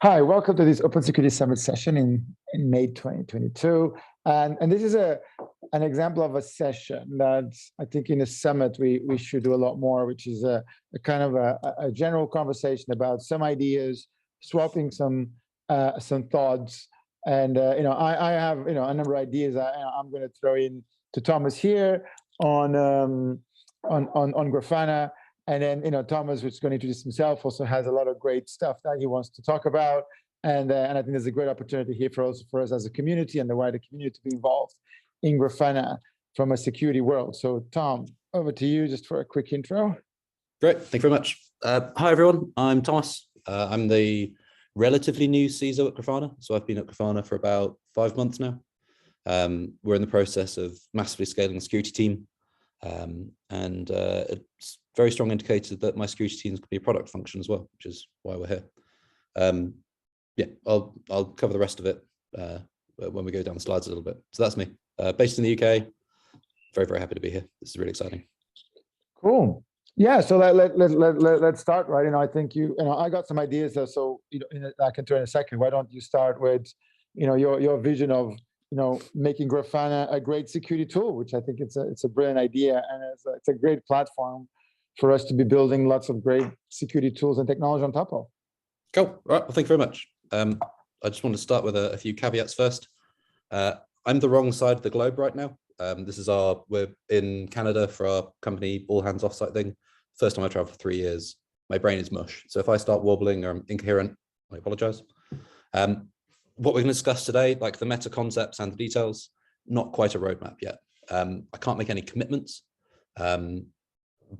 Hi, welcome to this Open Security Summit session in May 2022. And this is an example of a session that I think in a summit we should do a lot more, which is a kind of a general conversation about some ideas, swapping some thoughts. And I have a number of ideas I'm going to throw in to Thomas here on Grafana. And then, Thomas, who's going to introduce himself, also has a lot of great stuff that he wants to talk about. And I think there's a great opportunity here for us as a community and the wider community to be involved in Grafana from a security world. So, Tom, over to you just for a quick intro. Great. Thank you very much. Hi, everyone. I'm Thomas. I'm the relatively new CISO at Grafana. So I've been at Grafana for about 5 months now. We're in the process of massively scaling the security team. It's very strong indicator that my security teams could be a product function as well, which is why we're here. I'll cover the rest of it when we go down the slides a little bit. So that's me, based in the UK. Very, very happy to be here. This is really exciting. Cool. Yeah. So let's start, right? I think I got some ideas there, so I can turn in a second. Why don't you start with your vision of making Grafana a great security tool, which I think it's a brilliant idea, and it's a great platform for us to be building lots of great security tools and technology on top of. Cool. All right. Well, thank you very much. I just want to start with a few caveats first. I'm the wrong side of the globe right now. We're in Canada for our company all hands offsite thing. First time I traveled for 3 years. My brain is mush. So if I start wobbling or I'm incoherent, I apologize. What we're going to discuss today, like the meta concepts and the details, not quite a roadmap yet. I can't make any commitments,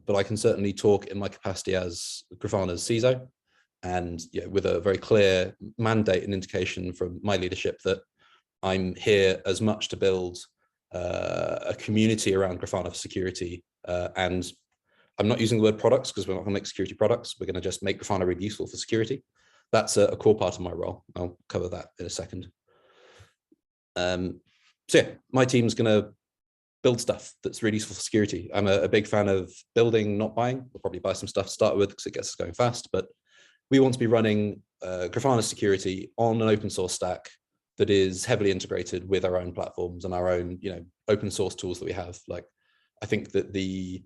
but I can certainly talk in my capacity as Grafana's CISO, and with a very clear mandate and indication from my leadership that I'm here as much to build a community around Grafana for security. And I'm not using the word products because we're not going to make security products. We're going to just make Grafana really useful for security. That's a core part of my role. I'll cover that in a second. My team's going to build stuff that's really useful for security. I'm a big fan of building, not buying. We'll probably buy some stuff to start with because it gets us going fast, but we want to be running Grafana security on an open source stack that is heavily integrated with our own platforms and our own, open source tools that we have. Like, I think that the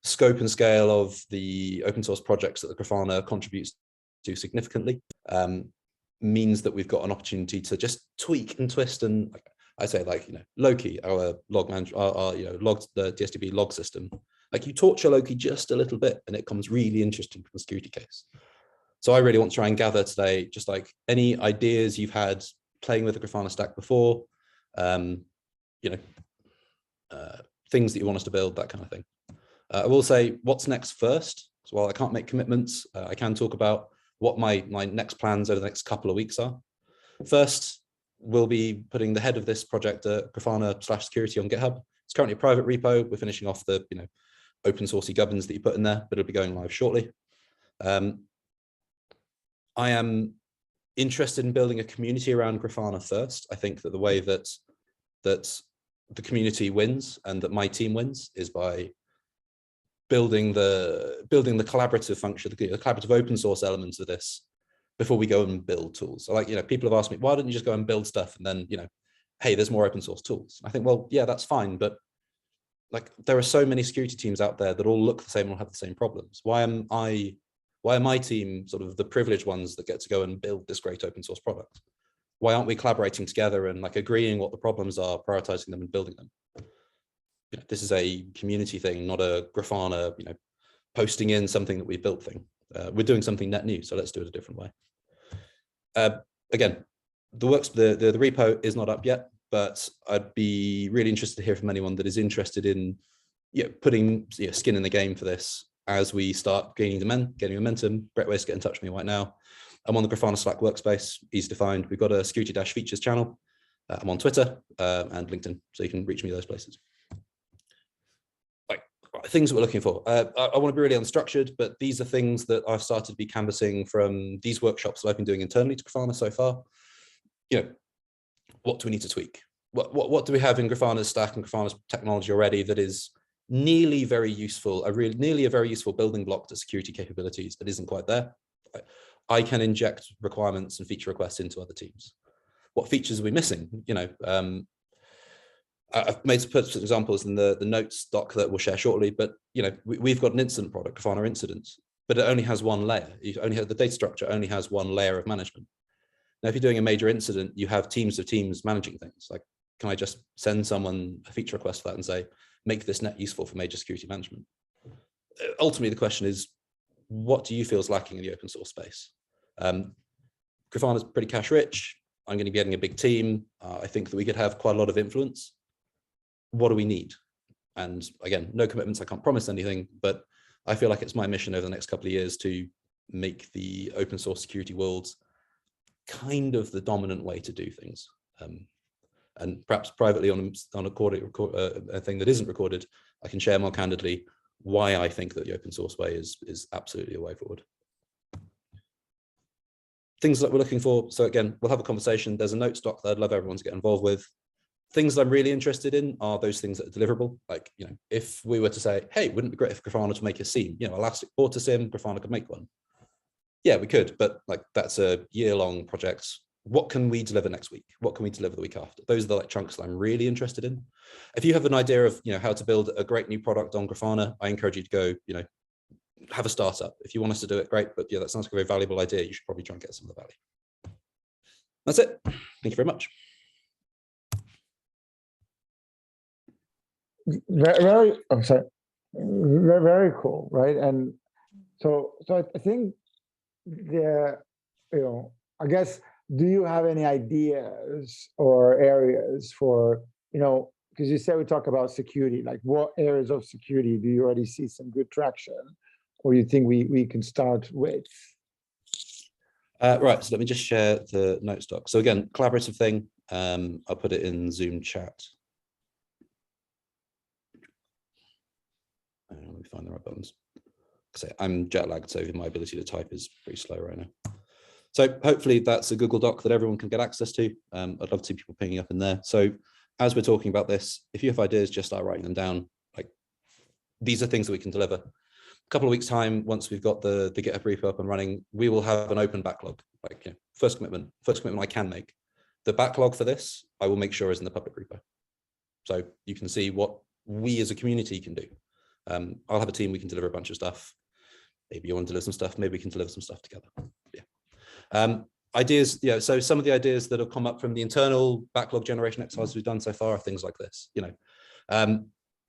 scope and scale of the open source projects that the Grafana contributes to significantly means that we've got an opportunity to just tweak and twist and I say Loki, our log manager, the DSDB log system. Like you torture Loki just a little bit and it becomes really interesting from a security case. So I really want to try and gather today, just like any ideas you've had playing with the Grafana stack before, things that you want us to build, that kind of thing. I will say what's next first. So while I can't make commitments, I can talk about what my next plans over the next couple of weeks are. First, we'll be putting the head of this project, Grafana/security on GitHub. It's currently a private repo. We're finishing off the open sourcey gubbins that you put in there, but it'll be going live shortly. I am interested in building a community around Grafana first. I think that the way that the community wins and that my team wins is by building the collaborative function, the collaborative open source elements of this before we go and build tools. So people have asked me, why don't you just go and build stuff and then, hey, there's more open source tools. I think, well, yeah, that's fine. But there are so many security teams out there that all look the same and have the same problems. Why are my team sort of the privileged ones that get to go and build this great open source product? Why aren't we collaborating together and agreeing what the problems are, prioritizing them and building them? This is a community thing, not a Grafana, posting in something that we built thing. We're doing something net new, so let's do it a different way. Again, the repo is not up yet, but I'd be really interested to hear from anyone that is interested in putting skin in the game for this as we start gaining momentum. Great ways to get in touch with me right now. I'm on the Grafana Slack workspace, easy to find. We've got a security-features channel. I'm on Twitter and LinkedIn, so you can reach me those places. Things that we're looking for. I want to be really unstructured, but these are things that I've started to be canvassing from these workshops that I've been doing internally to Grafana so far. What do we need to tweak? What do we have in Grafana's stack and Grafana's technology already that is nearly very useful, nearly a very useful building block to security capabilities that isn't quite there? I can inject requirements and feature requests into other teams. What features are we missing? I've made some examples in the notes doc that we'll share shortly, but we've got an incident product, Grafana Incidents, but it only has one layer. You only have the data structure only has one layer of management. Now, if you're doing a major incident, you have teams of teams managing things. Like, can I just send someone a feature request for that and say, make this net useful for major security management? Ultimately, the question is, what do you feel is lacking in the open source space? Grafana is pretty cash rich. I'm going to be getting a big team. I think that we could have quite a lot of influence. What do we need? And again, no commitments. I can't promise anything, but I feel like it's my mission over the next couple of years to make the open source security world kind of the dominant way to do things. And perhaps privately on a thing that isn't recorded, I can share more candidly why I think that the open source way is absolutely a way forward. Things that we're looking for. So again, we'll have a conversation. There's a notes doc that I'd love everyone to get involved with. Things that I'm really interested in are those things that are deliverable. Like, if we were to say, hey, wouldn't it be great if Grafana to make a SIEM, Elastic bought a SIEM, Grafana could make one. Yeah, we could, but like, that's a year-long project. What can we deliver next week? What can we deliver the week after? Those are the chunks that I'm really interested in. If you have an idea of, how to build a great new product on Grafana, I encourage you to go, have a startup. If you want us to do it, great. But yeah, that sounds like a very valuable idea. You should probably try and get some of the value. That's it. Thank you very much. Very cool, right? And so I think I guess, do you have any ideas or areas for, because you said we talk about security, like what areas of security do you already see some good traction, or you think we can start with? Right, so let me just share the notes doc. So again, collaborative thing, I'll put it in Zoom chat. Let me find the right buttons. I'm jet lagged, so my ability to type is pretty slow right now. So hopefully that's a Google Doc that everyone can get access to. I'd love to see people pinging up in there. So as we're talking about this, if you have ideas, just start writing them down. Like, these are things that we can deliver. A couple of weeks time, once we've got the GitHub repo up and running, we will have an open backlog. Like, first commitment I can make. The backlog for this, I will make sure is in the public repo. So you can see what we as a community can do. I'll have a team, we can deliver a bunch of stuff. Maybe you want to deliver some stuff, maybe we can deliver some stuff together. Yeah. Ideas, so some of the ideas that have come up from the internal backlog generation exercises we've done so far are things like this.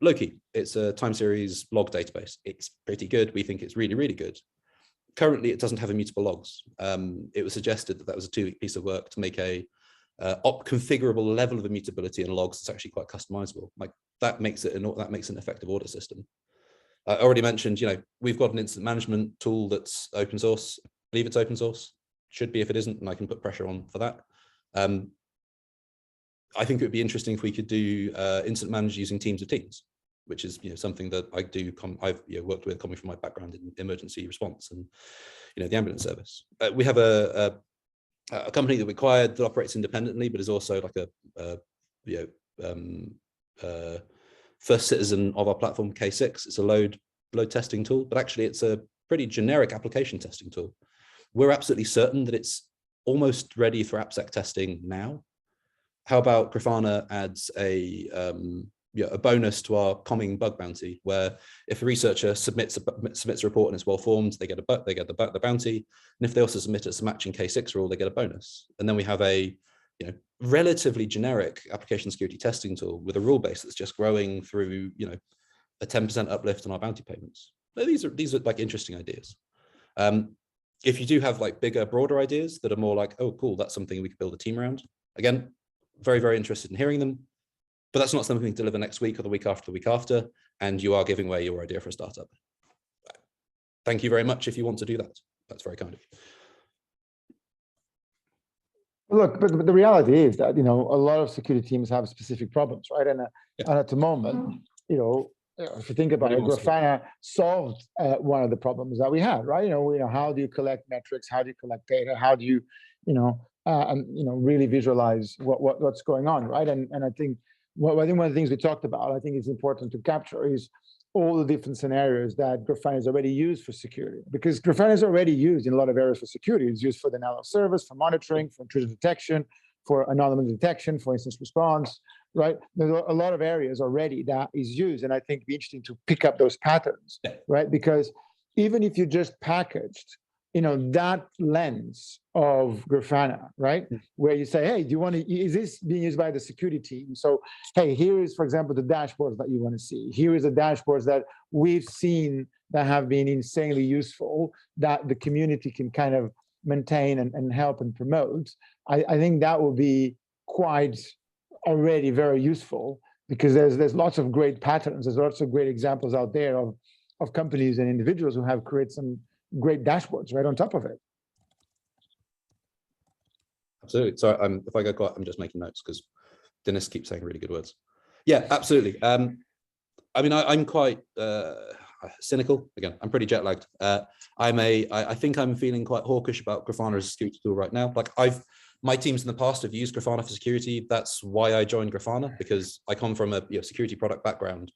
Loki, it's a time series log database. It's pretty good. We think it's really, really good. Currently, it doesn't have immutable logs. It was suggested that was a 2-week piece of work to make a configurable level of immutability in logs that's actually quite customizable. Like, that makes it an effective audit system. I already mentioned, we've got an incident management tool that's open source. I believe it's open source. Should be if it isn't, and I can put pressure on for that. I think it would be interesting if we could do incident managers using teams of teams, which is something that I do. I've worked with, coming from my background in emergency response and the ambulance service. We have a company that we acquired that operates independently, but is also like a first citizen of our platform, K6. It's a load testing tool, but actually it's a pretty generic application testing tool. We're absolutely certain that it's almost ready for AppSec testing now. How about Grafana adds a bonus to our coming bug bounty, where if a researcher submits a report and it's well formed, they get the bounty, and if they also submit a matching K6 rule, they get a bonus. And then we have a relatively generic application security testing tool with a rule base that's just growing through a 10% uplift on our bounty payments. So these are like interesting ideas. If you do have like bigger, broader ideas that are more like, oh, cool, that's something we could build a team around. Again, very, very interested in hearing them, but that's not something we can deliver next week or the week after, and you are giving away your idea for a startup. Thank you very much if you want to do that. That's very kind of you. Look, but the reality is that, a lot of security teams have specific problems, right? And at the moment, if you think about it, Grafana solved one of the problems that we had, right? How do you collect metrics? How do you collect data? How do you, really visualize what's going on, right? And I think one of the things we talked about, I think it's important to capture is all the different scenarios that Grafana is already used for security, because Grafana is already used in a lot of areas for security. It's used for denial of service, for monitoring, for intrusion detection, for anonymous detection, for instance response, right? There's a lot of areas already that is used, and I think it'd be interesting to pick up those patterns, right? Because even if you just packaged, that lens of Grafana, right? Where you say, hey, is this being used by the security team? So, hey, here is, for example, the dashboards that you want to see. Here is the dashboards that we've seen that have been insanely useful, that the community can kind of maintain and help and promote. I think that will be quite already very useful, because there's lots of great patterns. There's lots of great examples out there of companies and individuals who have created some great dashboards right on top of it. Absolutely. Sorry, if I go quiet, I'm just making notes because Dinis keeps saying really good words. Yeah, absolutely. I mean, I'm quite cynical. Again, I'm pretty jet lagged. I think I'm feeling quite hawkish about Grafana as a security tool right now. Like my teams in the past have used Grafana for security. That's why I joined Grafana, because I come from a security product background.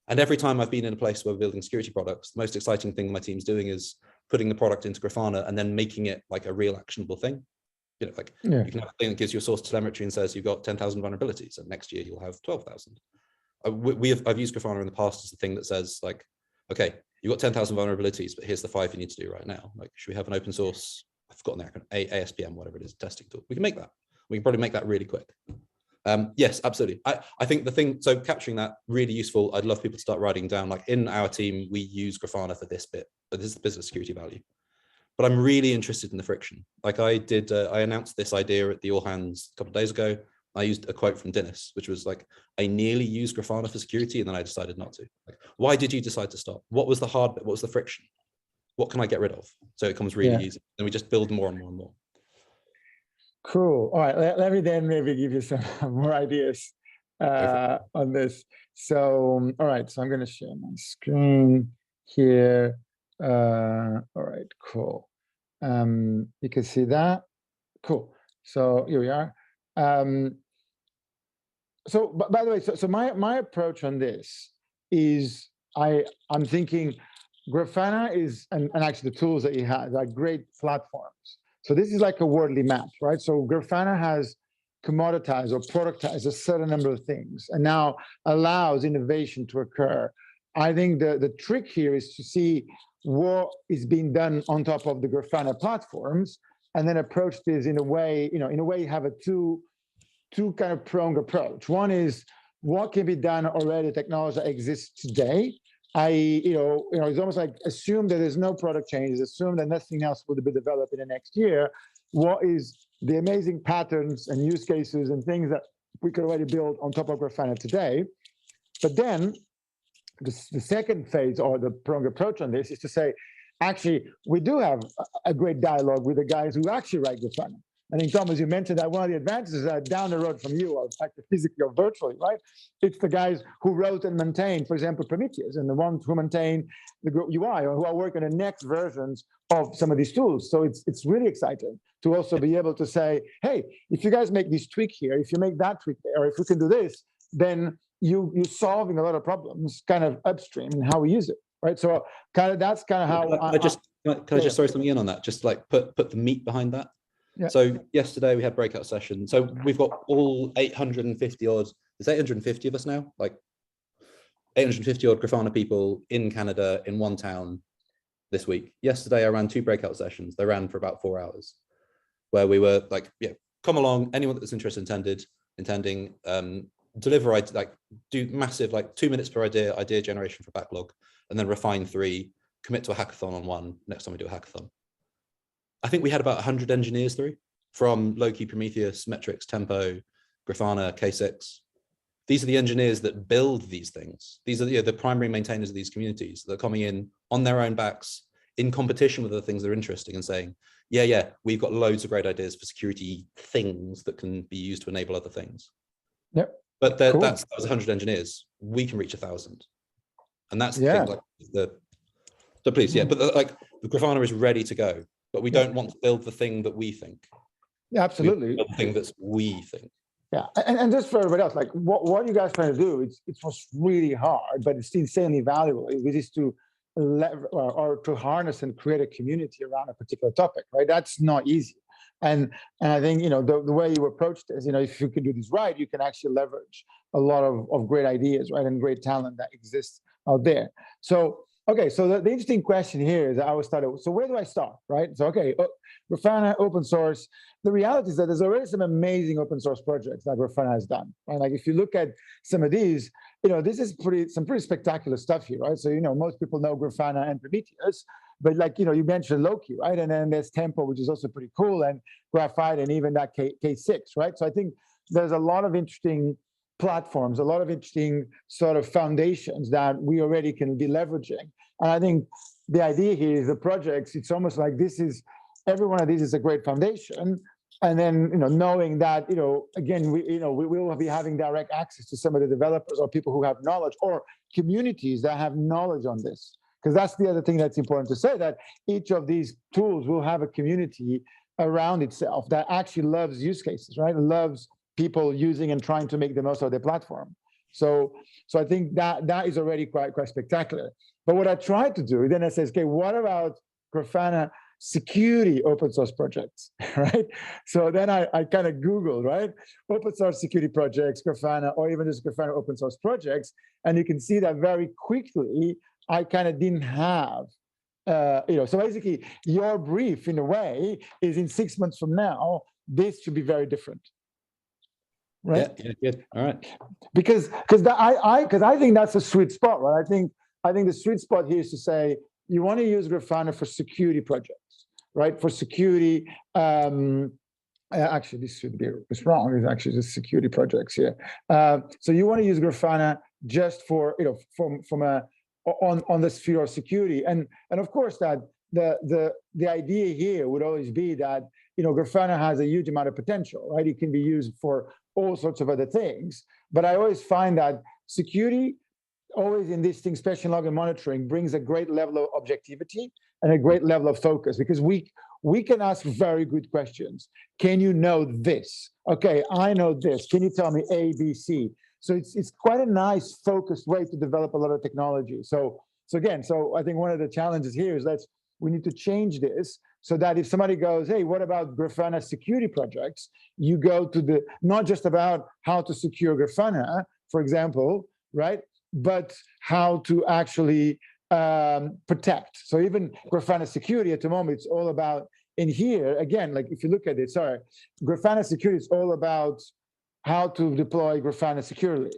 And every time I've been in a place where we're building security products, the most exciting thing my team's doing is putting the product into Grafana and then making it like a real actionable thing. You can have a thing that gives you a source telemetry and says you've got 10,000 vulnerabilities, and next year you'll have 12,000. I've used Grafana in the past as the thing that says, like, okay, you've got 10,000 vulnerabilities, but here's the 5 you need to do right now. Like, should we have an open source, I've forgotten the acronym, ASPM, whatever it is, testing tool? We can make that. We can probably make that really quick. Yes, absolutely. I think the thing, so capturing that, really useful. I'd love people to start writing down, like, in our team, we use Grafana for this bit, but this is business security value. But I'm really interested in the friction. Like I announced this idea at the All Hands a couple of days ago. I used a quote from Dinis, which was like, I nearly used Grafana for security, and then I decided not to. Like, why did you decide to stop? What was the hard bit? What was the friction? What can I get rid of? So it becomes really easy. And we just build more and more and more. Cool. All right. Let me then maybe give you some more ideas on this. So, all right. So I'm going to share my screen here. All right. Cool. You can see that. Cool. So here we are. So, by the way, so my approach on this is I'm thinking Grafana is, and actually the tools that you have are great platforms. So this is like a worldly map, right? So Grafana has commoditized or productized a certain number of things and now allows innovation to occur. I think the trick here is to see what is being done on top of the Grafana platforms, and then approach this in a way, you have a two kind of pronged approach. One is what can be done already, technology that exists today. It's almost like assume that there's no product changes, assume that nothing else will be developed in the next year. What is the amazing patterns and use cases and things that we could already build on top of Grafana today? But then the second phase, or the pronged approach on this, is to say, actually, we do have a great dialogue with the guys who actually write Grafana. I think, Tom, as you mentioned, that one of the advantages down the road from you, or in fact, physically or virtually, right? It's the guys who wrote and maintained, for example, Prometheus, and the ones who maintain the UI, or who are working on the next versions of some of these tools. So it's really exciting to also be able to say, hey, if you guys make this tweak here, if you make that tweak there, or if we can do this, then you're solving a lot of problems kind of upstream in how we use it, right? So that's kind of how can I just throw something in on that? Just like put the meat behind that. Yeah. So yesterday we had breakout sessions. So we've got all 850 odd, there's 850 of us now, like 850 odd Grafana people in Canada in one town this week. Yesterday I ran 2 breakout sessions. They ran for about 4 hours, where we were like, come along, anyone that's interested intending, deliver, like do massive, like 2 minutes per idea generation for backlog, and then refine 3, commit to a hackathon on 1 next time we do a hackathon. I think we had about 100 engineers through, from Loki, Prometheus, Metrics, Tempo, Grafana, K6. These are the engineers that build these things. These are the primary maintainers of these communities that are coming in on their own backs, in competition with the things that are interesting, and saying, we've got loads of great ideas for security things that can be used to enable other things. Yep. But that was 100 engineers. We can reach 1,000. And that's the thing, like so please, but like the Grafana is ready to go. But we don't want to build the thing that we think. Yeah, absolutely. The thing that's we think. Yeah, and just for everybody else, like what you guys trying to do, it was really hard, but it's insanely valuable. It is to or to harness and create a community around a particular topic, right? That's not easy. And I think, the way you approach this, if you can do this right, you can actually leverage a lot of great ideas, right, and great talent that exists out there. So okay, so the interesting question here is I was started. So where do I start, right? So okay, Grafana open source. The reality is that there's already some amazing open source projects that Grafana has done, right? Like if you look at some of these, this is some pretty spectacular stuff here, right? So most people know Grafana and Prometheus, but like you mentioned Loki, right? And then there's Tempo, which is also pretty cool, and Graphite, and even that K6, right? So I think there's a lot of interesting platforms, a lot of interesting sort of foundations that we already can be leveraging. And I think the idea here is the projects, it's almost like every one of these is a great foundation. And then, knowing that, again, we will be having direct access to some of the developers or people who have knowledge, or communities that have knowledge on this. Because that's the other thing that's important to say, that each of these tools will have a community around itself that actually loves use cases, right? Loves people using and trying to make the most of their platform. So I think that is already quite spectacular. But what I tried to do, then I says, okay, what about Grafana security open source projects, right? So then I kind of Googled, right? Open source security projects, Grafana, or even just Grafana open source projects. And you can see that very quickly, I kind of didn't have, so basically your brief in a way is in 6 months from now, this should be very different. Right? Yeah, good. All right. Because I think that's a sweet spot, right? I think the sweet spot here is to say you want to use Grafana for security projects, right? For security, actually this should be it's wrong. It's actually just security projects here. So you want to use Grafana just for from a on the sphere of security, and of course that the idea here would always be that Grafana has a huge amount of potential, right? It can be used for all sorts of other things. But I always find that security, always in this thing, special log and monitoring, brings a great level of objectivity and a great level of focus, because we can ask very good questions. Can you know this? Okay, I know this. Can you tell me A, B, C? So it's quite a nice focused way to develop a lot of technology. So I think one of the challenges here is that we need to change this so that if somebody goes, hey, what about Grafana security projects? You go to not just about how to secure Grafana, for example, right? But how to actually protect. So even Grafana security at the moment, it's all about, in here, again, like if you look at it, Grafana security is all about how to deploy Grafana securely,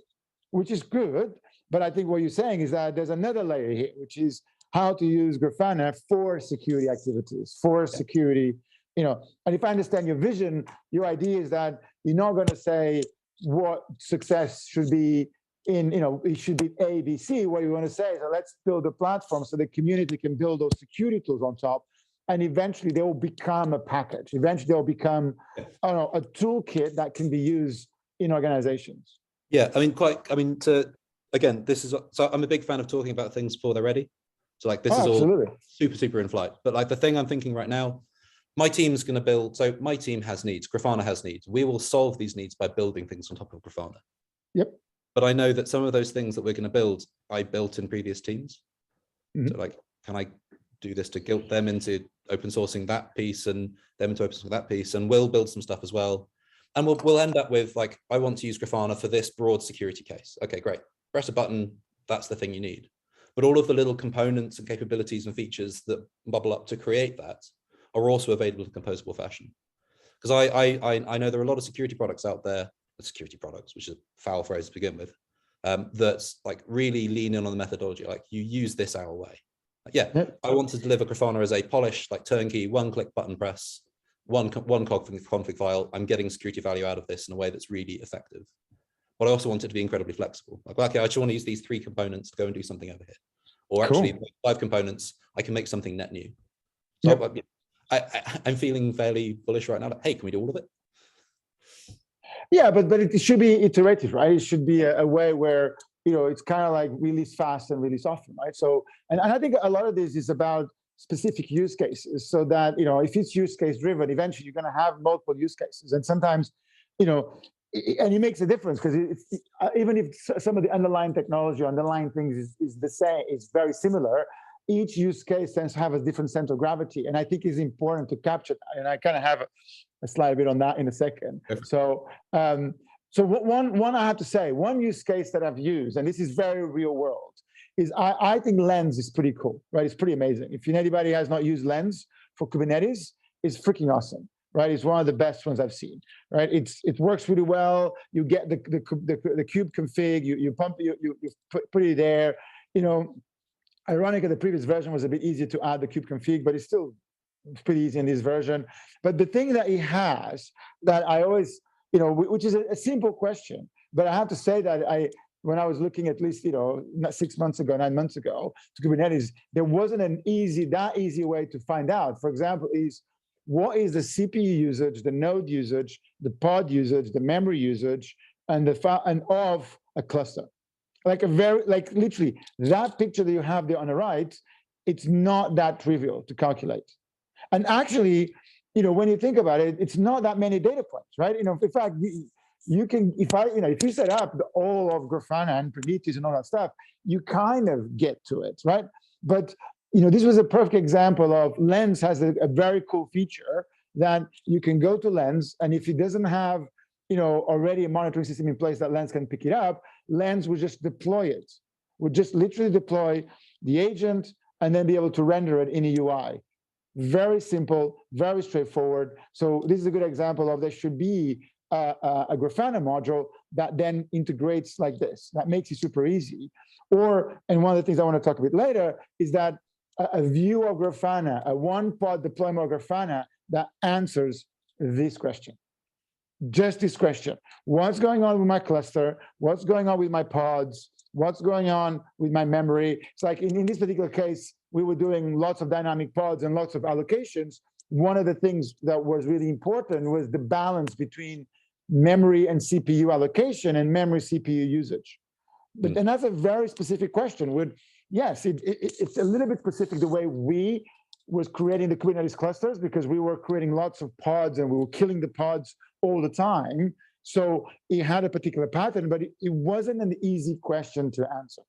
which is good. But I think what you're saying is that there's another layer here, which is how to use Grafana for security activities, for security, and if I understand your vision, your idea is that you're not going to say what success should be it should be A, B, C. What you want to say is, let's build a platform so the community can build those security tools on top, and eventually they will become a package. Eventually they'll become, a toolkit that can be used in organizations. Yeah, again, this is, so I'm a big fan of talking about things before they're ready. So like this is all super in flight. But like the thing I'm thinking right now, my team's going to build, so my team has needs, Grafana has needs. We will solve these needs by building things on top of Grafana. Yep. But I know that some of those things that we're going to build, I built in previous teams. Mm-hmm. So like, can I do this to guilt them into open sourcing that piece and them into open sourcing that piece? And we'll build some stuff as well. And we'll end up with like, I want to use Grafana for this broad security case. Okay, great. Press a button. That's the thing you need. But all of the little components and capabilities and features that bubble up to create that are also available in composable fashion. Because I know there are a lot of security products out there, security products, which is a foul phrase to begin with, that's like really lean in on the methodology. Like you use this our way. Like, I want to deliver Grafana as a polished, like turnkey, one-click button press, one config file. I'm getting security value out of this in a way that's really effective. But I also want it to be incredibly flexible. Like, okay, I just want to use these 3 components to go and do something over here. Or actually 5 components, I can make something net new. So I'm feeling fairly bullish right now. Like, hey, can we do all of it? Yeah, but it should be iterative, right? It should be a way where, it's kind of like release fast and release often, right? So, and I think a lot of this is about specific use cases, so that, if it's use case driven, eventually you're going to have multiple use cases. And sometimes, and it makes a difference because even if some of the underlying technology, underlying things is the same, it's very similar. Each use case tends to have a different center of gravity, and I think it's important to capture that. And I kind of have a slide bit on that in a second. So, one I have to say, one use case that I've used, and this is very real world, is I think Lens is pretty cool, right? It's pretty amazing. If anybody has not used Lens for Kubernetes, it's freaking awesome, right? It's one of the best ones I've seen, right? It works really well. You get the kube config, you pump, you put it there. You know, ironically, the previous version was a bit easier to add the kube config, but it's still pretty easy in this version. But the thing that it has that I always, you know, which is a simple question, but I have to say that when I was looking at least, you know, 6 months ago, 9 months ago to Kubernetes, there wasn't that easy way to find out. For example, what is the CPU usage, the node usage, the pod usage, the memory usage, and of a cluster. Like literally that picture that you have there on the right, it's not that trivial to calculate. And actually, you know, when you think about it, it's not that many data points, right? You know, in fact, you can, if you set up all of Grafana and Prometheus and all that stuff, you kind of get to it, right? But, you know, this was a perfect example of Lens has a very cool feature that you can go to Lens, and if it doesn't have, you know, already a monitoring system in place that Lens can pick it up, Lens will just deploy it. Would just literally deploy the agent and then be able to render it in a UI. Very simple, very straightforward. So this is a good example of there should be a Grafana module that then integrates like this. That makes it super easy. And one of the things I want to talk a bit later is that a view of Grafana, a one-pod deployment of Grafana that answers this question. Just this question. What's going on with my cluster? What's going on with my pods? What's going on with my memory? It's like in this particular case, we were doing lots of dynamic pods and lots of allocations. One of the things that was really important was the balance between memory and CPU allocation and memory CPU usage. And that's a very specific question. Yes, it's a little bit specific the way we was creating the Kubernetes clusters, because we were creating lots of pods and we were killing the pods all the time. So it had a particular pattern, but it wasn't an easy question to answer.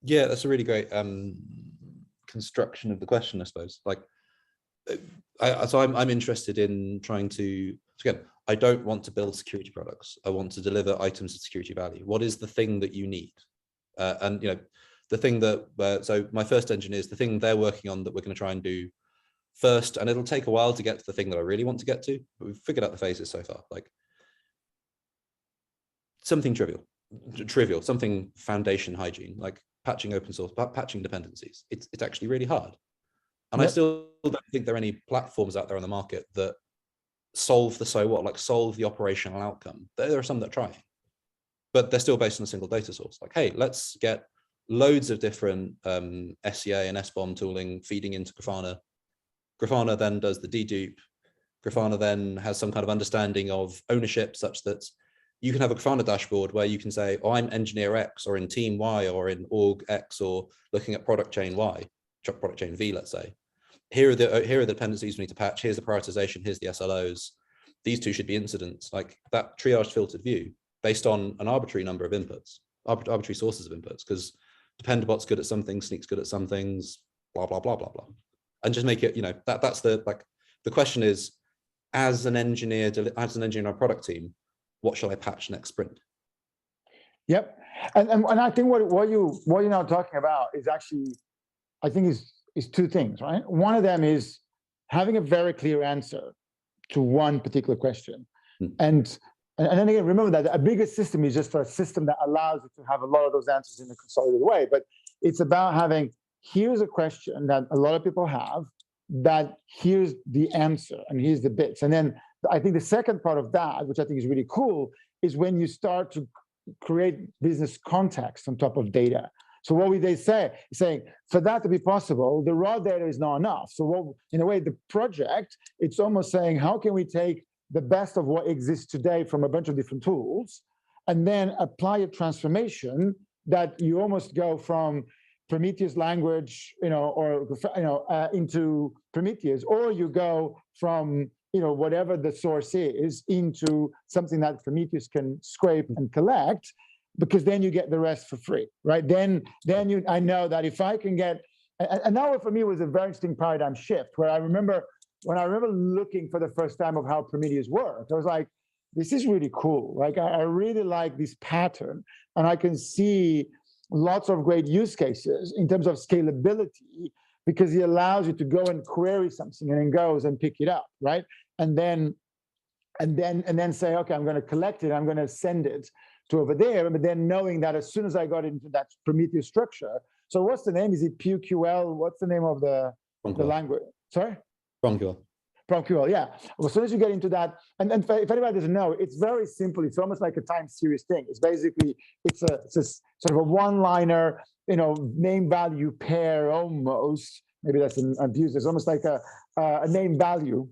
Yeah, that's a really great construction of the question, I suppose. Like, so I'm interested in trying to, again, I don't want to build security products. I want to deliver items of security value. What is the thing that you need? And, you know, the thing that, so my first engineers, the thing they're working on that we're going to try and do first, and it'll take a while to get to the thing that I really want to get to, but we've figured out the phases so far, like something trivial, something foundation hygiene, like patching open source, patching dependencies. It's actually really hard. And I still don't think there are any platforms out there on the market that solve the so what, like solve the operational outcome. There are some that try, but they're still based on a single data source. Like, hey, let's get loads of different SCA and SBOM tooling feeding into Grafana. Grafana then does the dedupe. Grafana then has some kind of understanding of ownership such that you can have a Grafana dashboard where you can say, oh, I'm engineer X or in team Y or in org X or looking at product chain Y, product chain V, let's say. Here are the dependencies we need to patch. Here's the prioritization. Here's the SLOs. These two should be incidents. Like that triage filtered view based on an arbitrary number of inputs, arbitrary sources of inputs, because Dependabot's good at some things, Sneak's good at some things, blah, blah, blah, blah, blah. And just make it, you know, that's the question is, as an engineer on a product team, what shall I patch next sprint? Yep. And I think what you're now talking about is actually, I think is two things, right? One of them is having a very clear answer to one particular question. And then again, remember that a bigger system is just a system that allows you to have a lot of those answers in a consolidated way. But it's about having, here's a question that a lot of people have, that here's the answer and here's the bits. And then I think the second part of that, which I think is really cool, is when you start to create business context on top of data. So what would they say? Saying for that to be possible, the raw data is not enough. So in a way, the project, it's almost saying, how can we take the best of what exists today from a bunch of different tools and then apply a transformation that you almost go from Prometheus language, into Prometheus, or you go from whatever the source is into something that Prometheus can scrape and collect, because then you get the rest for free, right? I know that if I can get, and that for me was a very interesting paradigm shift, where I remember looking for the first time of how Prometheus worked, I was like, this is really cool. Like, I really like this pattern, and I can see lots of great use cases in terms of scalability, because it allows you to go and query something and then goes and pick it up, right? And then say, okay, I'm going to collect it, I'm going to send it to over there, but then knowing that as soon as I got into that Prometheus structure, so what's the name? Is it PQL? What's the name of the language? Sorry? PromQL, yeah. Well, as soon as you get into that, and if anybody doesn't know, it's very simple. It's almost like a time series thing. It's basically, it's a sort of a one-liner, name value pair almost. Maybe that's an abuse. It's almost like a name value.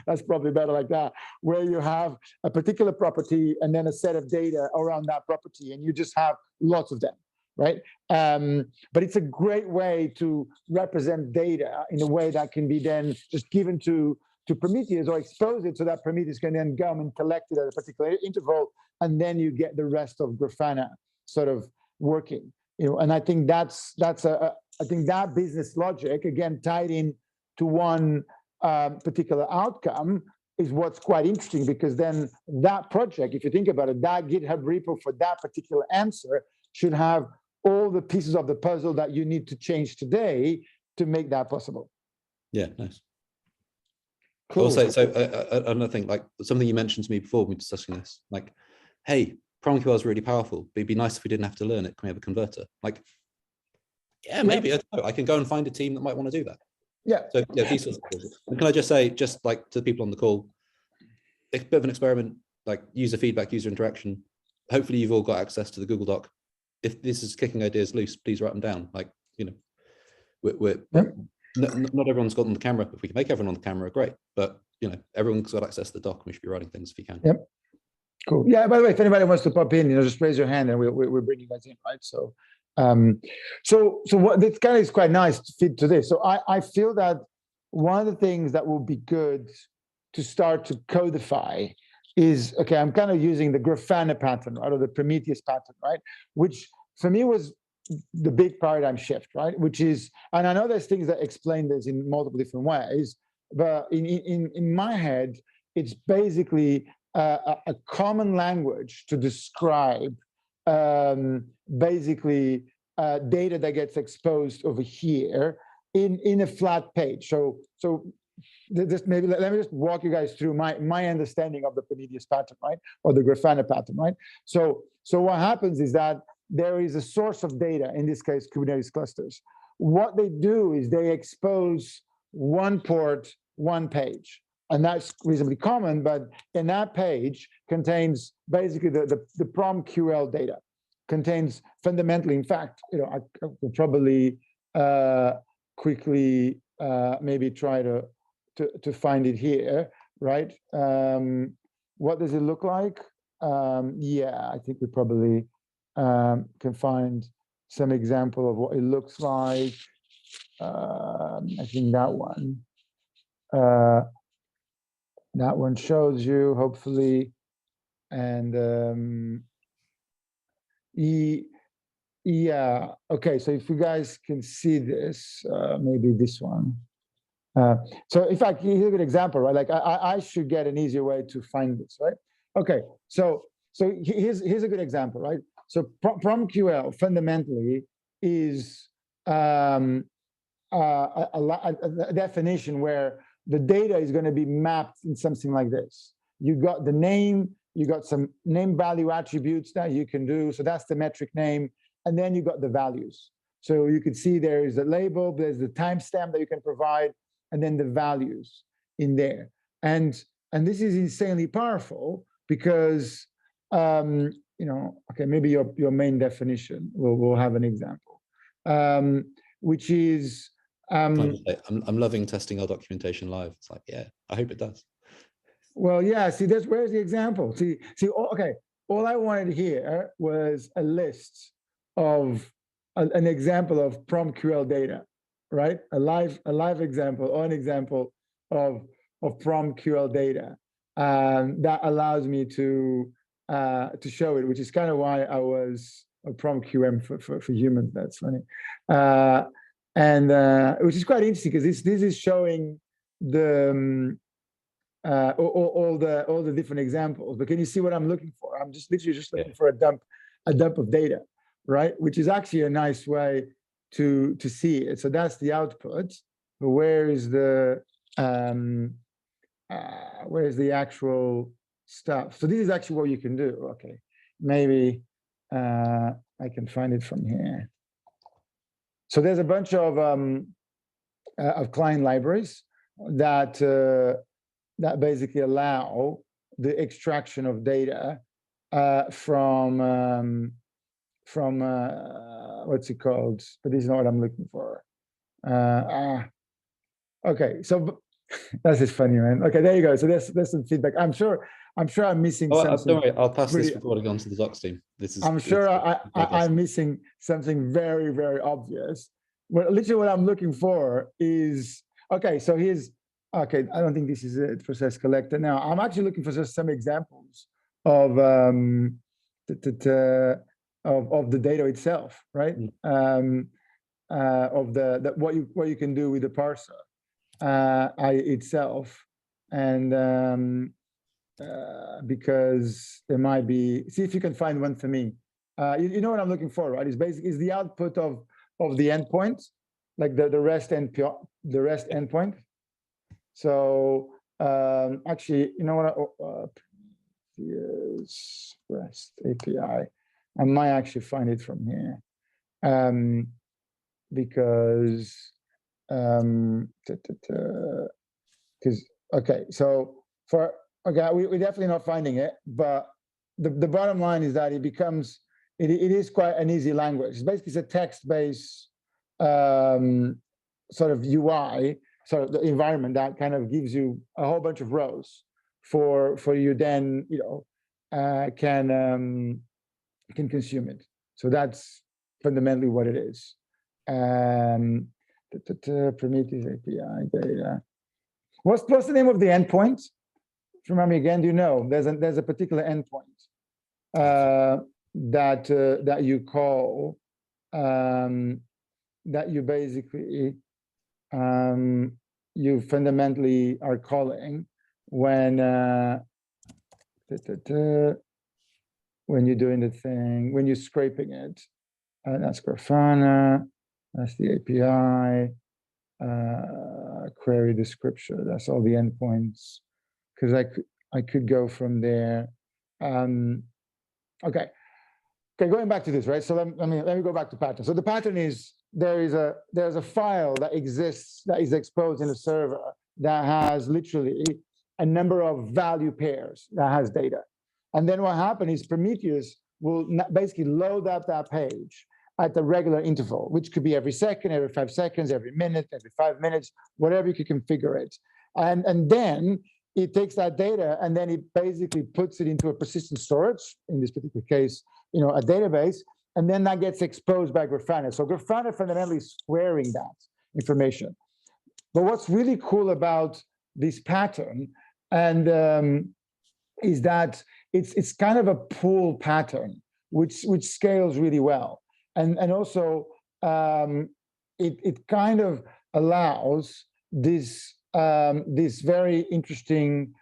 That's probably better like that, where you have a particular property and then a set of data around that property, and you just have lots of them, right? But it's a great way to represent data in a way that can be then just given to Prometheus, or expose it so that Prometheus can then go and collect it at a particular interval, and then you get the rest of Grafana sort of working. And I think I think that business logic, again, tied in to one particular outcome, is what's quite interesting, because then that project, if you think about it, that GitHub repo for that particular answer should have all the pieces of the puzzle that you need to change today to make that possible. Yeah, nice. Cool. Also, so another thing, like something you mentioned to me before we were discussing this, like, hey, PromQL is really powerful, but it'd be nice if we didn't have to learn it. Can we have a converter? Like, yeah, maybe. I don't know. I can go and find a team that might want to do that. Yeah. So yeah, these sorts of things. And can I just say, just like to the people on the call, a bit of an experiment, like user feedback, user interaction. Hopefully you've all got access to the Google Doc. If this is kicking ideas loose, please write them down. Like, not everyone's got on the camera. If we can make everyone on the camera, great. But everyone's got access to the doc, and we should be writing things if you can. Yep. Cool. Yeah. By the way, if anybody wants to pop in, just raise your hand, and we'll bring you guys in, right? So, so what this kind of is quite nice to fit to this. So I feel that one of the things that will be good to start to codify is, okay, I'm kind of using the Grafana pattern, right, or the Prometheus pattern, right, which for me was the big paradigm shift, right, which is, and I know there's things that explain this in multiple different ways, but in my head, it's basically a common language to describe basically data that gets exposed over here in a flat page. So just maybe let me just walk you guys through my understanding of the Prometheus pattern, right, or the Grafana pattern, right? So what happens is that there is a source of data, in this case, Kubernetes clusters. What they do is they expose one port, one page, and that's reasonably common. But in that page contains basically the PromQL data, contains fundamentally. In fact, I could probably quickly maybe try to find it here, right? What does it look like? Yeah, I think we probably can find some example of what it looks like. I think that one shows you, hopefully, and yeah, okay, so if you guys can see this, maybe this one. So in fact, here's a good example, right? Like I should get an easier way to find this, right? Okay, so here's a good example, right? So PromQL fundamentally is a definition where the data is going to be mapped in something like this. You got the name, you got some name value attributes that you can do. So that's the metric name. And then you got the values. So you can see there is a label, there's the timestamp that you can provide, and then the values in there. And this is insanely powerful because, okay, maybe your main definition, we'll have an example, which is, I'm loving testing our documentation live. It's like, yeah, I hope it does. Well, yeah, see, where's the example? See, okay, all I wanted here was a list of an example of PromQL data, right? A live example or an example of PromQL data that allows me to show it, which is kind of why I was a PromQM for humans. That's funny, and which is quite interesting because this is showing the all the different examples. But can you see what I'm looking for? I'm just literally just looking for a dump of data, right? Which is actually a nice way to see it. So that's the output. But where is the actual stuff? So this is actually what you can do. Okay, maybe I can find it from here. So there's a bunch of client libraries that that basically allow the extraction of data from what's it called? But this is not what I'm looking for. Okay, so that's just funny, man. Okay, there you go. So there's some feedback. I'm sure I'm missing something. Don't worry, I'll pass this recording on to the docs team. I'm sure I'm missing something very, very obvious. Well, literally what I'm looking for is, okay, so here's, okay, I don't think this is it, process collector. Now, I'm actually looking for just some examples of the data itself, right? Of what you can do with the parser itself, and because there might be, see if you can find one for me. You know what I'm looking for, right? It's basically the output of the endpoint, like the REST endpoint. So actually, you know what? Yes, REST API. I might actually find it from here, because okay. So we're definitely not finding it, but the bottom line is that it becomes it is quite an easy language. It's basically a text-based sort of UI. So the environment that kind of gives you a whole bunch of rows for you then, you know, can consume it. So that's fundamentally what it is. Prometheus API data. What's the name of the endpoint? Remind me again. Do you know? There's a particular endpoint that you call that you basically you fundamentally are calling when you're doing the thing, when you're scraping it. That's Grafana, that's the API, query description, that's all the endpoints, because I could go from there. Okay, going back to this, right? So let me go back to pattern. So the pattern is, there's a file that exists, that is exposed in a server that has literally a number of value pairs that has data. And then what happens is Prometheus will basically load up that page at the regular interval, which could be every second, every 5 seconds, every minute, every 5 minutes, whatever you can configure it. And then it takes that data and then it basically puts it into a persistent storage, in this particular case, you know, a database, and then that gets exposed by Grafana. So Grafana fundamentally is squaring that information. But what's really cool about this pattern and is that it's kind of a pool pattern, which scales really well. And also it kind of allows this this very interesting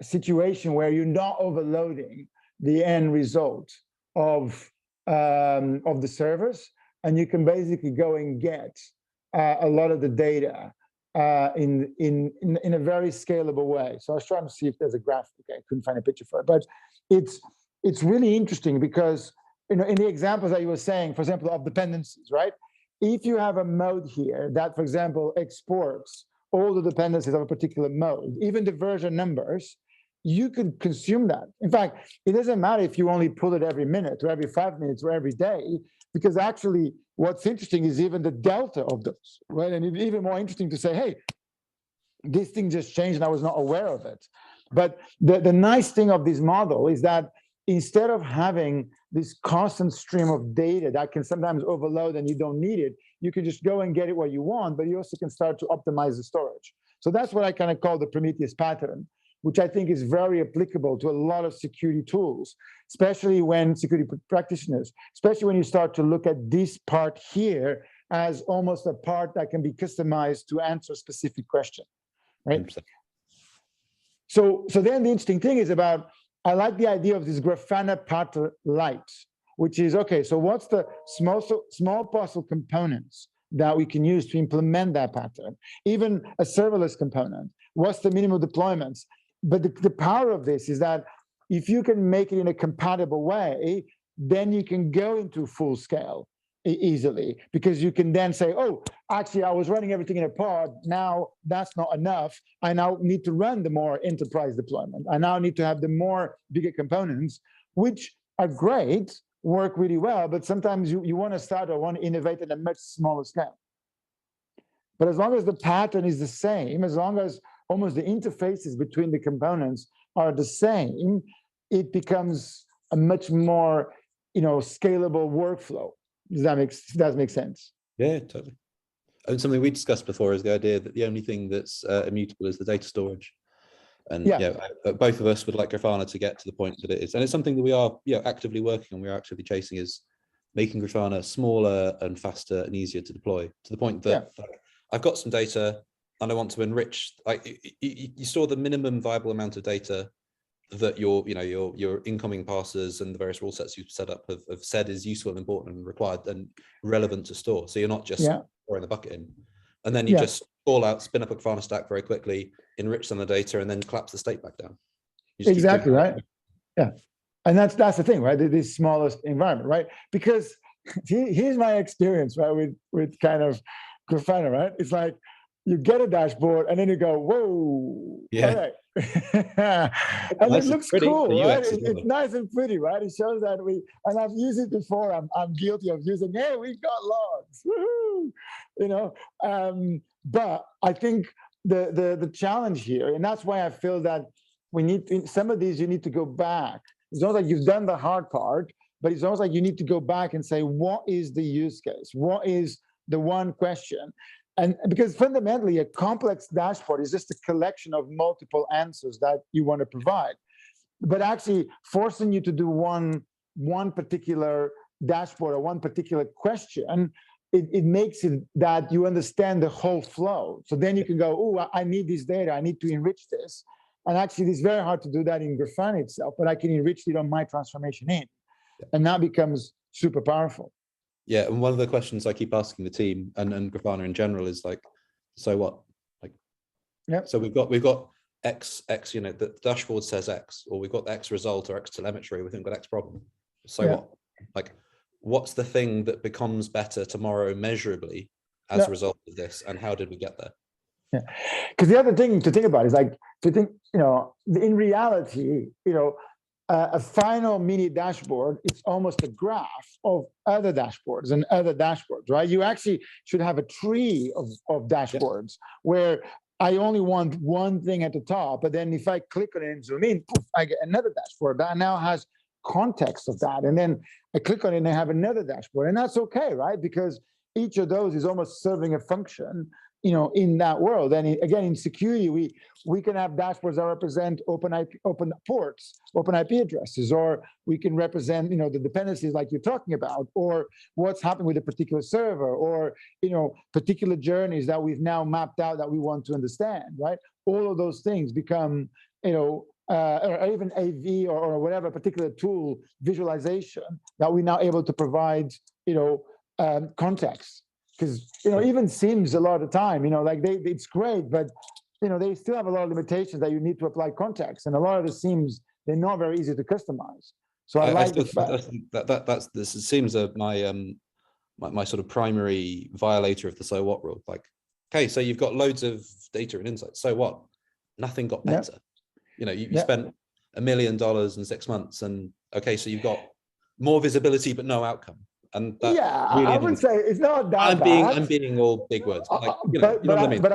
situation where you're not overloading the end result of the servers, and you can basically go and get a lot of the data in a very scalable way. So I was trying to see if there's a graph. Okay, I couldn't find a picture for it, but it's really interesting because, you know, in the examples that you were saying, for example, of dependencies, right? If you have a mode here that, for example, exports all the dependencies of a particular mode, even the version numbers, you could consume that. In fact, it doesn't matter if you only pull it every minute or every 5 minutes or every day, because actually what's interesting is even the delta of those, right? And it's even more interesting to say, hey, this thing just changed and I was not aware of it. But the nice thing of this model is that instead of having this constant stream of data that can sometimes overload and you don't need it, you can just go and get it what you want, but you also can start to optimize the storage. So that's what I kind of call the Prometheus pattern, which I think is very applicable to a lot of security tools, especially when security practitioners, especially when you start to look at this part here as almost a part that can be customized to answer a specific question, right? 100%. So then the interesting thing is about, I like the idea of this Grafana Pattern light, which is, okay, so what's the small possible components that we can use to implement that pattern? Even a serverless component, what's the minimal deployments? But the power of this is that if you can make it in a compatible way, then you can go into full scale easily, because you can then say, oh, actually, I was running everything in a pod. Now that's not enough. I now need to run the more enterprise deployment. I now need to have the more bigger components, which are great, work really well, but sometimes you want to start or want to innovate at a much smaller scale. But as long as the pattern is the same, as long as almost the interfaces between the components are the same, it becomes a much more, scalable workflow. Does that make sense? Yeah, totally. And something we discussed before is the idea that the only thing that's immutable is the data storage. And both of us would like Grafana to get to the point that it is. And it's something that we are actively working on, we are actively chasing, is making Grafana smaller and faster and easier to deploy, to the point that I've got some data and I want to enrich, you store the minimum viable amount of data that your incoming parsers and the various rule sets you've set up have said is useful, important, and required and relevant to store. So you're not just throwing the bucket in, and then you just call out, spin up a Grafana stack very quickly, enrich some of the data, and then collapse the state back down. Exactly right. Yeah, and that's the thing, right? This smallest environment, right? Because here's my experience, right, with kind of Grafana, right? It's like you get a dashboard and then you go, whoa, all right. And it looks cool, right? It's nice and pretty, right? It shows that and I've used it before. I'm guilty of using, hey, we've got logs, but I think the challenge here, and that's why I feel that we need to, some of these you need to go back. It's not like you've done the hard part, but it's almost like you need to go back and say, what is the use case? What is the one question? And because fundamentally, a complex dashboard is just a collection of multiple answers that you want to provide. But actually forcing you to do one particular dashboard or one particular question, it makes it that you understand the whole flow. So then you can go, oh, I need this data, I need to enrich this. And actually, it's very hard to do that in Grafana itself, but I can enrich it on my transformation in. And that becomes super powerful. Yeah, and one of the questions I keep asking the team and Grafana in general is like, so what? Like, so we've got X, the dashboard says X, or we've got X result or X telemetry, we think we've got X problem. So what? Like, what's the thing that becomes better tomorrow measurably as a result of this, and how did we get there? Yeah, because the other thing to think about is like to think, in reality, a final mini dashboard, it's almost a graph of other dashboards and other dashboards, right? You actually should have a tree of dashboards where I only want one thing at the top, but then if I click on it and zoom in, poof, I get another dashboard that now has context of that. And then I click on it and I have another dashboard, and that's okay, right? Because each of those is almost serving a function, in that world. And again, in security, we can have dashboards that represent open ports, open IP addresses, or we can represent, the dependencies like you're talking about, or what's happening with a particular server, or, particular journeys that we've now mapped out that we want to understand, right? All of those things become, or even AV or whatever particular tool visualization that we're now able to provide, context. Because even SIEMs a lot of the time, like it's great, but they still have a lot of limitations that you need to apply context, and a lot of the SIEMs, they're not very easy to customize. So I like that this seems my sort of primary violator of the so what rule. Like, okay, so you've got loads of data and insights. So what? Nothing got better. You spent $1 million in 6 months, and okay, so you've got more visibility but no outcome. And that really I would say it's not that I'm being all big words, but like, what I mean. But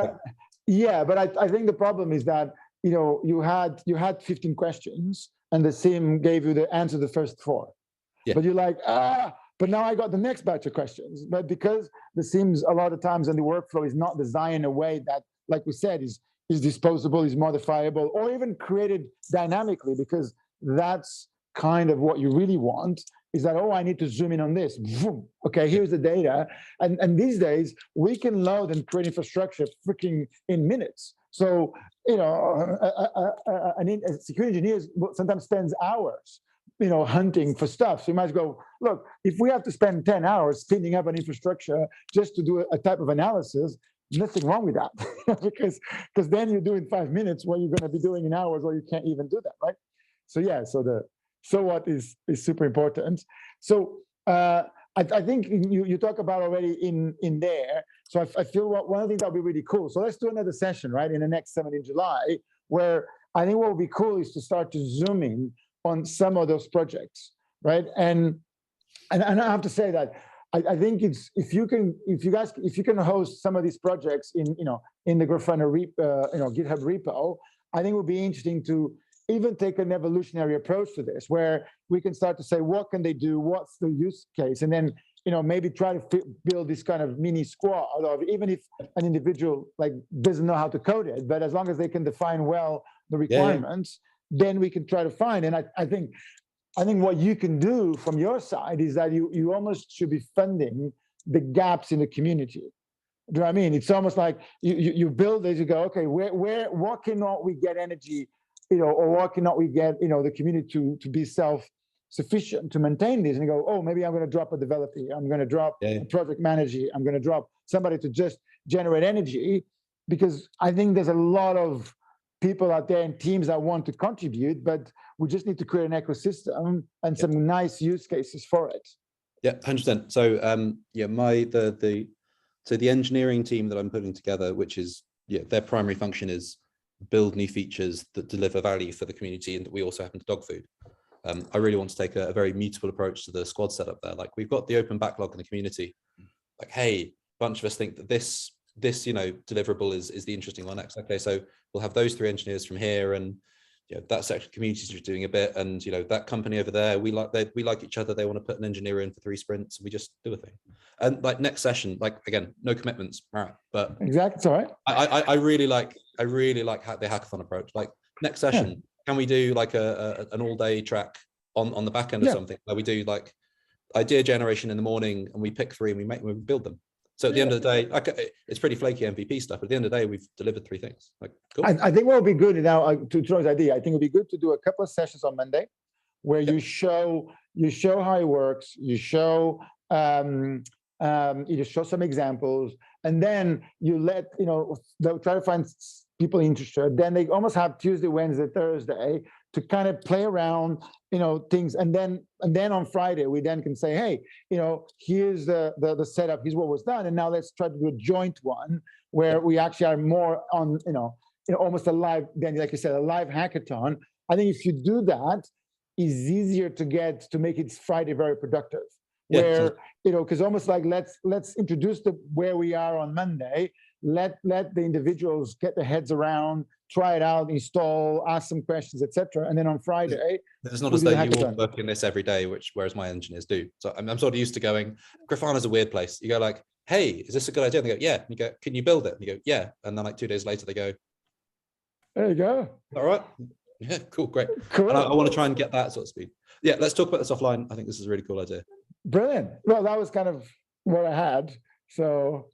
I think the problem is that you had 15 questions and the SIEM gave you the answer to the first 4. But you're like, but now I got the next batch of questions. But because the SIEMs a lot of times and the workflow is not designed in a way that, like we said, is is disposable, is modifiable, or even created dynamically, because that's kind of what you really want, is that, oh, I need to zoom in on this. Boom. Okay, here's the data. And these days, we can load and create infrastructure freaking in minutes. So, you know, a security engineer sometimes spends hours, you know, hunting for stuff. So you might go, look, if we have to spend 10 hours spinning up an infrastructure just to do a type of analysis, nothing wrong with that. because then you do in 5 minutes what you're going to be doing in hours, or you can't even do that, right? So yeah, so what is super important. So I think you talk about already in there. So I feel one of the things that would be really cool. So let's do another session, right, in the next summit in July, where I think what would be cool is to start to zoom in on some of those projects, right? And I have to say that I think it's if you can host some of these projects in the Grafana GitHub repo, I think it would be interesting to even take an evolutionary approach to this, where we can start to say, what can they do? What's the use case? And then, maybe try to build this kind of mini squad of, even if an individual doesn't know how to code it, but as long as they can define well the requirements, then we can try to find. And I think what you can do from your side is that you almost should be funding the gaps in the community. Do you know what I mean? It's almost like you build as you go, okay, what cannot we get energy, or what cannot we get, the community to be self-sufficient to maintain this, and you go, oh, maybe I'm going to drop a developer, I'm going to drop a project manager, I'm going to drop somebody to just generate energy, because I think there's a lot of people out there and teams that want to contribute, but we just need to create an ecosystem and some nice use cases for it. Yeah, 100%. So so the engineering team that I'm putting together, which is their primary function is build new features that deliver value for the community, and that we also happen to dog food. I really want to take a very mutable approach to the squad setup there. Like, we've got the open backlog in the community. Like, hey, a bunch of us think that this deliverable is the interesting one next. Okay, so we'll have those 3 engineers from here, and that section of community is just doing a bit, and that company over there, we like each other, they want to put an engineer in for 3 sprints, and we just do a thing. And next session, again, no commitments, right? But exactly, it's all right. I really like the hackathon approach. Like, next session, can we do an all-day track on the back end of something where we do idea generation in the morning, and we pick 3 and we build them. So at the end of the day, it's pretty flaky MVP stuff, but at the end of the day, we've delivered 3 things. Cool. I think what would be good now, to Troy's idea, I think it would be good to do a couple of sessions on Monday, where you show how it works, you show some examples, and then you let they'll try to find people interested. Then they almost have Tuesday, Wednesday, Thursday to kind of play around, things, and then on Friday we then can say, hey, here's the setup, here's what was done, and now let's try to do a joint one where we actually are more on, almost a live, then like you said, a live hackathon. I think if you do that, it's easier to make it Friday very productive. Where because almost like let's introduce where we are on Monday. Let the individuals get their heads around, try it out, install, ask some questions, etc. And then on Friday, it's not as though you all work in this every day, whereas my engineers do. So I'm sort of used to going, Grafana's a weird place. You go like, hey, is this a good idea? And they go, yeah. And you go, can you build it? And you go, yeah. And then 2 days later, they go, there you go. All right. Yeah, cool, great. Cool. And I want to try and get that sort of speed. Yeah, let's talk about this offline. I think this is a really cool idea. Brilliant. Well, that was kind of what I had. So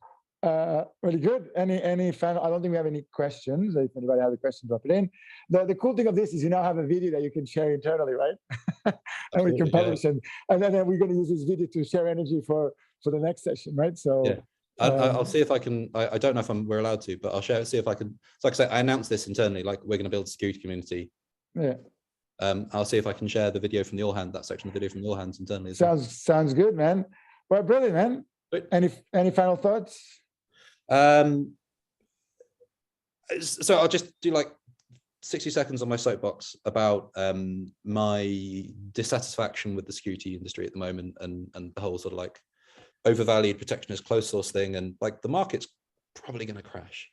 really good. Any final? I don't think we have any questions. If anybody has a question, drop it in. The cool thing of this is you now have a video that you can share internally, right? And we can publish it, and then we're going to use this video to share energy for the next session, right? So yeah. I'll see if I can. I don't know if we're allowed to, but I'll see if I can. So like I say, I announced this internally, like we're going to build a security community. Yeah. I'll see if I can share the video from the all hand, that section of the video from the all hands internally. Sounds good, man. Well, brilliant, man. But any final thoughts? So I'll just do 60 seconds on my soapbox about my dissatisfaction with the security industry at the moment, and the whole sort of overvalued protectionist closed source thing, and the market's probably going to crash.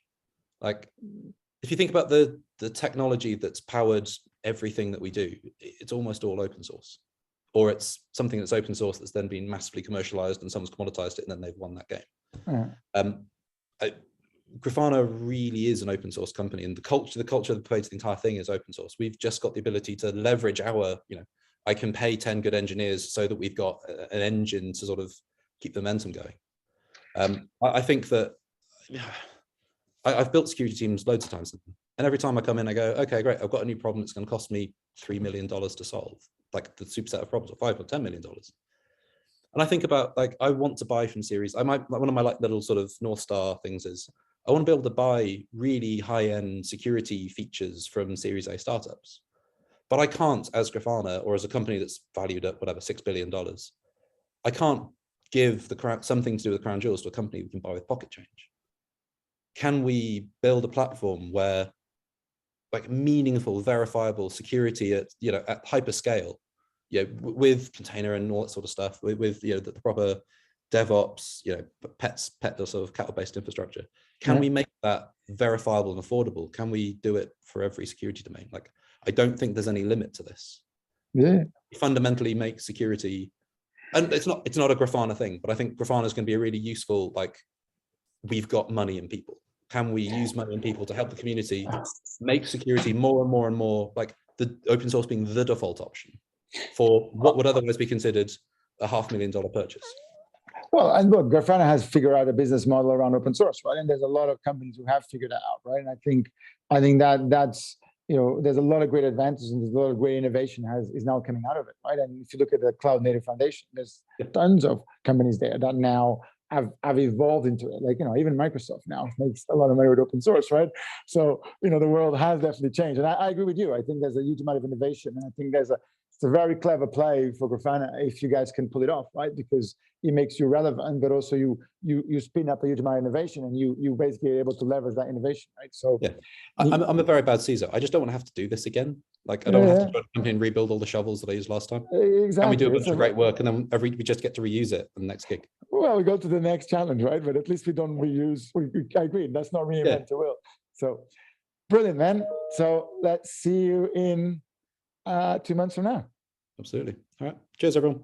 If you think about the technology that's powered everything that we do, it's almost all open source, or it's something that's open source that's then been massively commercialized and someone's commoditized it and then they've won that game. Grafana really is an open source company, and the culture that pervades the entire thing is open source. We've just got the ability to leverage our, I can pay 10 good engineers so that we've got an engine to sort of keep the momentum going. I think that I've built security teams loads of times, and every time I come in, I go, okay, great, I've got a new problem. It's going to cost me $3 million to solve, like the superset of problems, or $5 or $10 million. And I think about, like, I want to buy from Series. One of my like little sort of North Star things is I want to be able to buy really high-end security features from Series A startups. But I can't, as Grafana, or as a company that's valued at whatever, $6 billion, I can't give something to do with the crown jewels to a company we can buy with pocket change. Can we build a platform where, like, meaningful, verifiable security at hyperscale, with container and all that sort of stuff, with the proper DevOps, pet sort of cattle-based infrastructure? Can we make that verifiable and affordable? Can we do it for every security domain? Like, I don't think there's any limit to this. Yeah. We fundamentally make security, and it's not a Grafana thing, but I think Grafana is going to be a really useful, like, we've got money and people. Can we use money and people to help the community make security more and more and more, like, the open source being the default option for what would otherwise be considered a $500,000 purchase? Well, and look, Grafana has figured out a business model around open source, right? And there's a lot of companies who have figured that out, right? And I think that's, there's a lot of great advances and there's a lot of great innovation is now coming out of it, right? And if you look at the Cloud Native Foundation, there's tons of companies there that now have evolved into it. Like, even Microsoft now makes a lot of money with open source, right? So, the world has definitely changed. And I agree with you. I think there's a huge amount of innovation. And I think it's a very clever play for Grafana if you guys can pull it off, right? Because it makes you relevant, but also you spin up a huge amount of innovation, and you basically are able to leverage that innovation, right? So yeah, I'm a very bad CISO. I just don't want to have to do this again. Like, I don't want to have to jump in and rebuild all the shovels that I used last time. Exactly. And we do a bunch of great work, and then we just get to reuse it in the next gig. Well, we go to the next challenge, right? But at least we don't reuse. I agree. That's not reinvent the wheel. So brilliant, man. So let's see you in 2 months from now. Absolutely. All right. Cheers, everyone.